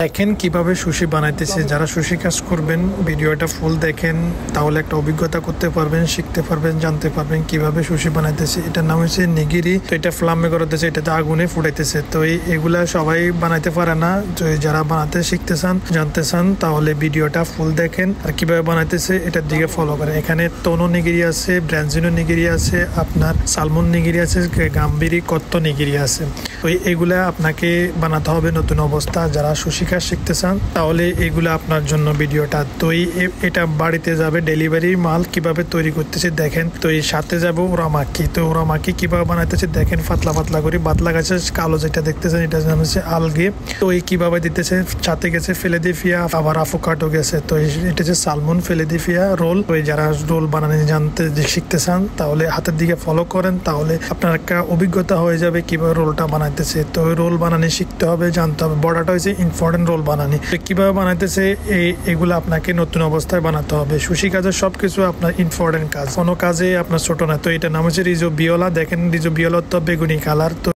দেখেন কিভাবে সুশি বানাইতেছে। যারা সুশি কাজ করবেন ভিডিওটা ফুল দেখেন, তাহলে একটা অভিজ্ঞতা করতে পারবেন, শিখতে পারবেন, জানতে পারবেন কিভাবে সুশি বানাইতেছে। এটার নাম হচ্ছে নিগিরি। তো এটা ফ্লামে করতেছে, এটাতে আগুনে ফুটাইতেছে। তো এগুলা সবাই বানাইতে পারে না। তো যারা বানাতে শিখতে চান, জানতে চান, তাহলে ভিডিওটা ফুল দেখেন আর কিভাবে বানাইতেছে এটার দিকে ফলো করেন। এখানে তোনো নিগিরি আছে, ব্রাঞ্জিনো নিগিরি আছে, আপনার সালমন নিগিরি আছে, গাম্বিরি কত্ত নিগিরি আছে। তো এগুলা আপনাকে বানাতে হবে নতুন অবস্থা। যারা সুশি কাজ শিখতে চান তাহলে এগুলো আপনার জন্য ভিডিওটা। তো এটা বাড়িতে যাবে, ডেলিভারি মাল কিভাবে তৈরি করতেছে দেখেন। তো এই সাথে যাবো ওরামাকি। তো ওরামাকি কিভাবে বানাইতেছে দেখেন, পাতলা পাতলা করে। বাতলা গাছের কালো যেটা দেখতেছেন এটা নাম হচ্ছে আলগে। তো এই কিভাবে দিতেছে, সাথে গেছে ফিলাডেলফিয়া, আবার আভোকাডো গেছে। তো এটা হচ্ছে সালমন ফিলাডেলফিয়া রোল। তো যারা রোল বানানো জানতে শিখতে চান তাহলে হাতের দিকে ফলো করেন, তাহলে আপনার একটা অভিজ্ঞতা হয়ে যাবে কিভাবে রোলটা বানাইতেছে। তো ওই রোল বানানি শিখতে হবে, জানতে হবে। বড়াটা হচ্ছে ইম্পর্টেন্ট রোল বানানি। কিভাবে বানাইতেছে এগুলো আপনাকে নতুন অবস্থায় বানাতে হবে। সুশি কাজের সবকিছু আপনার ইম্পর্টেন্ট কাজ, কোনো কাজে আপনার ছোট না। তো এটা নাম হচ্ছে রিজো বিওলা। দেখেন রিজো বিওলা তো বেগুনি কালার। তো